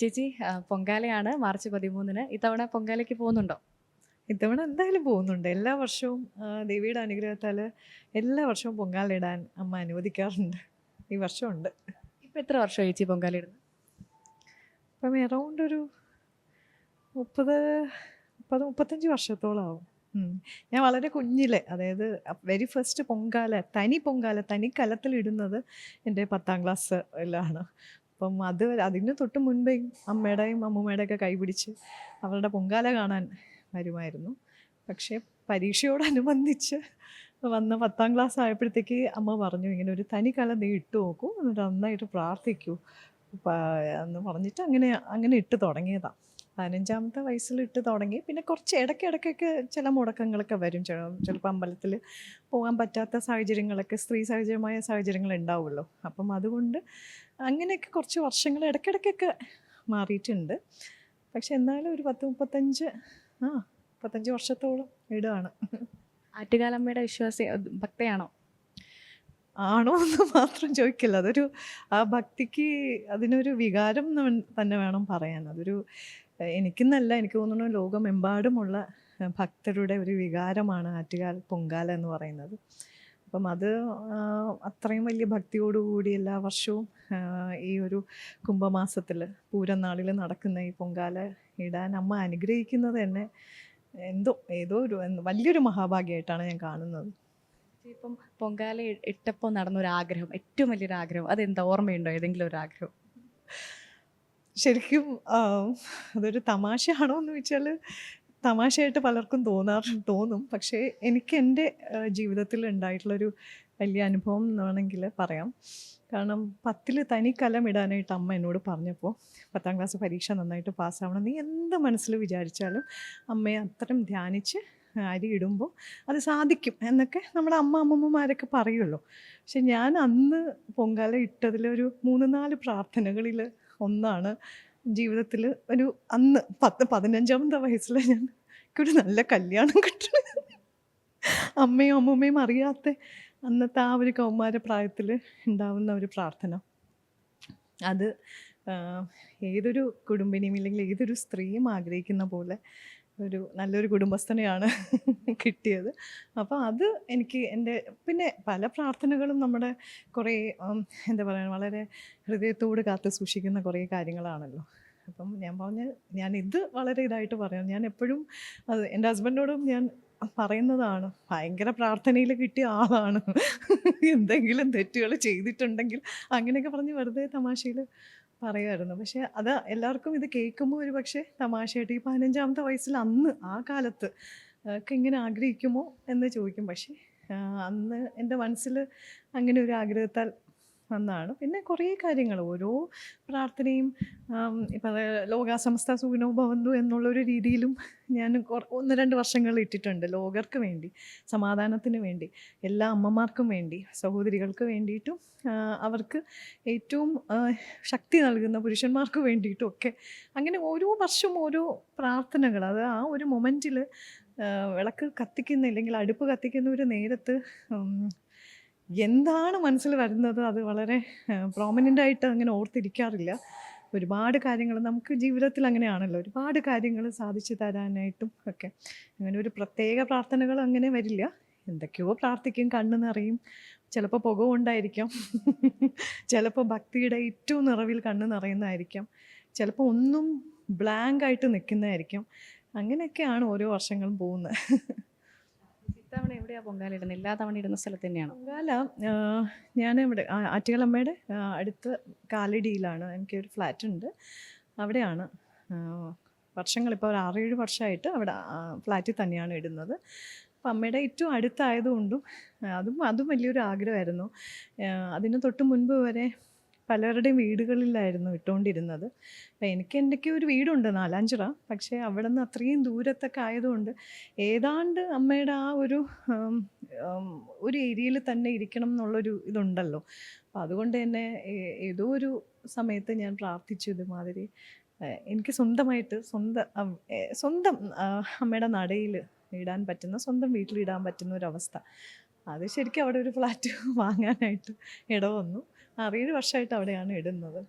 ചേച്ചി പൊങ്കാലയാണ് മാർച്ച് 13-ന്. ഇത്തവണ പൊങ്കാലയ്ക്ക് പോകുന്നുണ്ടോ? ഇത്തവണ എന്തായാലും പോകുന്നുണ്ട്. എല്ലാ വർഷവും ദേവിയുടെ അനുഗ്രഹത്താൽ എല്ലാ വർഷവും പൊങ്കാലയിടാൻ അമ്മ അനുവദിക്കാറുണ്ട്. ഈ വർഷമുണ്ട്. ഇപ്പം എത്ര വർഷമായി ചേച്ചി പൊങ്കാല ഇടുന്നത്? അപ്പം എറൗണ്ട് ഒരു 30, 35 വർഷത്തോളമാവും. ഞാൻ വളരെ കുഞ്ഞിലെ, അതായത് വെരി ഫസ്റ്റ് പൊങ്കാല, തനി കലത്തിലിടുന്നത് എൻ്റെ 10ാം ക്ലാസ്സിലാണ്. അപ്പം അതിന് തൊട്ട് മുൻപേ അമ്മയുടെയും അമ്മൂമ്മയുടെയൊക്കെ കൈ പിടിച്ച് അവരുടെ പൊങ്കാല കാണാൻ വരുമായിരുന്നു. പക്ഷേ പരീക്ഷയോടനുബന്ധിച്ച് വന്ന 10ാം ക്ലാസ് ആയപ്പോഴത്തേക്ക് അമ്മ പറഞ്ഞു, ഇങ്ങനെ ഒരു തനി കലം നീ ഇട്ട് നോക്കൂ, എന്നിട്ട് നന്നായിട്ട് പ്രാർത്ഥിക്കൂ എന്ന് പറഞ്ഞിട്ട് അങ്ങനെ ഇട്ട് തുടങ്ങിയതാണ്. 15ാമത്തെ വയസ്സിൽ ഇട്ട് തുടങ്ങി. പിന്നെ കുറച്ച് ഇടയ്ക്കൊക്കെ ചില മുടക്കങ്ങളൊക്കെ വരും. ചിലപ്പോൾ അമ്പലത്തിൽ പോകാൻ പറ്റാത്ത സാഹചര്യങ്ങളൊക്കെ, സ്ത്രീ സഹജമായ സാഹചര്യങ്ങൾ ഉണ്ടാവുമല്ലോ. അപ്പം അതുകൊണ്ട് അങ്ങനെയൊക്കെ കുറച്ച് വർഷങ്ങൾ ഇടയ്ക്കൊക്കെ മാറിയിട്ടുണ്ട്. പക്ഷെ എന്നാലും ഒരു 35 വർഷത്തോളം ഇടുകയാണ്. ആറ്റുകാലമ്മയുടെ ഭക്തയാണോ? ആണോ എന്ന് മാത്രം ചോദിക്കില്ല. ആ ഭക്തിക്ക് അതിനൊരു വികാരം തന്നെ വേണം പറയാൻ. എനിക്കെന്നല്ല, എനിക്ക് തോന്നുന്നു ലോകമെമ്പാടുമുള്ള ഭക്തരുടെ ഒരു വികാരമാണ് ആറ്റുകാൽ പൊങ്കാല എന്ന് പറയുന്നത്. അപ്പം അത് അത്രയും വലിയ ഭക്തിയോടുകൂടി എല്ലാ വർഷവും ഈ ഒരു കുംഭമാസത്തിൽ പൂരനാളിൽ നടക്കുന്ന ഈ പൊങ്കാല ഇടാൻ അമ്മ അനുഗ്രഹിക്കുന്നത് തന്നെ ഏതോ ഒരു വലിയൊരു മഹാഭാഗ്യമായിട്ടാണ് ഞാൻ കാണുന്നത്. ഇപ്പം പൊങ്കാല ഇട്ടപ്പോൾ നടന്നൊരാഗ്രഹം, ഏറ്റവും വലിയൊരു ആഗ്രഹം, അതെന്താ? ഓർമ്മയുണ്ടോ ഏതെങ്കിലും ഒരു ആഗ്രഹം? ശരിക്കും അതൊരു തമാശയാണോ എന്ന് ചോദിച്ചാൽ തമാശയായിട്ട് പലർക്കും തോന്നും. പക്ഷേ എനിക്ക് എൻ്റെ ജീവിതത്തിൽ ഉണ്ടായിട്ടുള്ളൊരു വലിയ അനുഭവം എന്ന് വേണമെങ്കിൽ പറയാം. കാരണം 10ൽ തനി കലം ഇടാനായിട്ട് അമ്മ എന്നോട് പറഞ്ഞപ്പോൾ, 10ാം ക്ലാസ് പരീക്ഷ നന്നായിട്ട് പാസ്സാവണം, നീ എന്ത് മനസ്സിൽ വിചാരിച്ചാലും അമ്മയെ അത്രയും ധ്യാനിച്ച് അരി ഇടുമ്പോൾ അത് സാധിക്കും എന്നൊക്കെ നമ്മുടെ അമ്മമ്മമാരൊക്കെ പറയുമല്ലോ. പക്ഷെ ഞാൻ അന്ന് പൊങ്കാല ഇട്ടതിലൊരു 3-4 പ്രാർത്ഥനകളിൽ ഒന്നാണ് ജീവിതത്തിൽ അന്ന് 15ാമത്തെ വയസ്സിൽ എനിക്കൊരു നല്ല കല്യാണം കിട്ടണം. അമ്മയും അമ്മൂമ്മയും അറിയാത്ത അന്നത്തെ ആ ഒരു കൗമാര പ്രായത്തിൽ ഉണ്ടാവുന്ന ഒരു പ്രാർത്ഥന. അത് ഏതൊരു കുടുംബിനിയും ഇല്ലെങ്കിൽ ഏതൊരു സ്ത്രീയും ആഗ്രഹിക്കുന്ന പോലെ നല്ലൊരു കുടുംബസ്ഥനെയാണ് കിട്ടിയത്. അപ്പോൾ അത് എനിക്ക് പിന്നെ പല പ്രാർത്ഥനകളും നമ്മുടെ കുറേ എന്താ പറയുക, വളരെ ഹൃദയത്തോട് കാത്തു സൂക്ഷിക്കുന്ന കുറേ കാര്യങ്ങളാണല്ലോ. അപ്പം ഞാനിത് വളരെ ഇതായിട്ട് പറയാം. ഞാൻ എപ്പോഴും അത് എൻ്റെ ഹസ്ബൻഡിനോടും ഞാൻ പറയുന്നതാണ്. ഭയങ്കര പ്രാർത്ഥനയിൽ കിട്ടിയ ആളാണ്. എന്തെങ്കിലും തെറ്റുകൾ ചെയ്തിട്ടുണ്ടെങ്കിൽ അങ്ങനെയൊക്കെ പറഞ്ഞ് വെറുതെ തമാശയിൽ പറയുമായിരുന്നു. പക്ഷേ അത് എല്ലാവർക്കും ഇത് കേൾക്കുമ്പോൾ ഒരു പക്ഷേ തമാശയായിട്ട്, ഈ 15ാമത്തെ വയസ്സിൽ അന്ന് ആ കാലത്ത് ഒക്കെ ഇങ്ങനെ ആഗ്രഹിക്കുമോ എന്ന് ചോദിക്കും. പക്ഷേ അന്ന് എൻ്റെ മനസ്സിൽ അങ്ങനെ ഒരു ആഗ്രഹത്താൽ വന്നതാണ്. പിന്നെ കുറേ കാര്യങ്ങൾ, ഓരോ പ്രാർത്ഥനയും ഇപ്പം ലോകാസമസ്ത സുഖിനോ ഭവന്തു എന്നുള്ളൊരു രീതിയിലും ഞാൻ 1-2 വർഷങ്ങൾ ഇട്ടിട്ടുണ്ട്. ലോകർക്ക് വേണ്ടി, സമാധാനത്തിന് വേണ്ടി, എല്ലാ അമ്മമാർക്കും വേണ്ടി, സഹോദരികൾക്ക് വേണ്ടിയിട്ടും അവർക്ക് ഏറ്റവും ശക്തി നൽകുന്ന പുരുഷന്മാർക്ക് വേണ്ടിയിട്ടും ഒക്കെ അങ്ങനെ ഓരോ വർഷവും ഓരോ പ്രാർത്ഥനകൾ. അത് ആ ഒരു മൊമെൻറ്റിൽ വിളക്ക് കത്തിക്കുന്ന, ഇല്ലെങ്കിൽ അടുപ്പ് കത്തിക്കുന്ന ഒരു നേരത്ത് എന്താണ് മനസ്സിൽ വരുന്നത് അത് വളരെ പ്രോമിനൻ്റായിട്ട് അങ്ങനെ ഓർത്തിരിക്കാറില്ല. ഒരുപാട് കാര്യങ്ങൾ നമുക്ക് ജീവിതത്തിൽ അങ്ങനെയാണല്ലോ, ഒരുപാട് കാര്യങ്ങൾ സാധിച്ചു തരാനായിട്ടും ഒക്കെ. അങ്ങനെ ഒരു പ്രത്യേക പ്രാർത്ഥനകൾ അങ്ങനെ വരില്ല. എന്തൊക്കെയോ പ്രാർത്ഥിക്കും, കണ്ണ് നിറയും, ചിലപ്പോൾ പുക കൊണ്ടായിരിക്കാം, ചിലപ്പോൾ ഭക്തിയുടെ ഏറ്റവും നിറവിൽ കണ്ണ് നിറയുന്നതായിരിക്കാം, ചിലപ്പോൾ ഒന്നും ബ്ലാങ്കായിട്ട് നിൽക്കുന്നതായിരിക്കും. അങ്ങനെയൊക്കെയാണ് ഓരോ വർഷങ്ങളും പോകുന്നത്. ഇത്തവണ എവിടെയാണ് പൊങ്കാല ഇടുന്നത്? എല്ലാ തവണ ഇടുന്ന സ്ഥലത്ത് തന്നെയാണോ? പൊങ്കാല ഞാനിവിടെ ആറ്റുകാലമ്മയുടെ അടുത്ത് കാലടിയിലാണ്. എനിക്കൊരു ഫ്ലാറ്റുണ്ട്, അവിടെയാണ് വർഷങ്ങളിപ്പോൾ ഒരു 6-7 വർഷമായിട്ട് അവിടെ ഫ്ലാറ്റിൽ തന്നെയാണ് ഇടുന്നത്. അപ്പം അമ്മയുടെ ഏറ്റവും അടുത്തായതുകൊണ്ടും അതും വലിയൊരു ആഗ്രഹമായിരുന്നു. അതിന് തൊട്ട് മുൻപ് വരെ പലരുടെയും വീടുകളിലായിരുന്നു ഇട്ടുകൊണ്ടിരുന്നത്. അപ്പം എനിക്ക് ഒരു വീടുണ്ട് നാലാഞ്ചിറ. പക്ഷേ അവിടെ നിന്ന് അത്രയും ദൂരത്തൊക്കെ ആയതുകൊണ്ട് ഏതാണ്ട് അമ്മയുടെ ആ ഒരു ഏരിയയിൽ തന്നെ ഇരിക്കണം എന്നുള്ളൊരു ഇതുണ്ടല്ലോ. അപ്പം അതുകൊണ്ട് തന്നെ ഏതോ ഒരു സമയത്ത് ഞാൻ പ്രാർത്ഥിച്ചു, ഇതുമാതിരി എനിക്ക് സ്വന്തമായിട്ട് സ്വന്തം അമ്മയുടെ നടയിൽ ഇടാൻ പറ്റുന്ന, സ്വന്തം വീട്ടിലിടാൻ പറ്റുന്ന ഒരവസ്ഥ. അത് ശരിക്കും അവിടെ ഒരു ഫ്ലാറ്റ് വാങ്ങാനായിട്ട് ഇടവന്നു. 6-7 വർഷമായിട്ട് അവിടെയാണ് ഇടുന്നത്.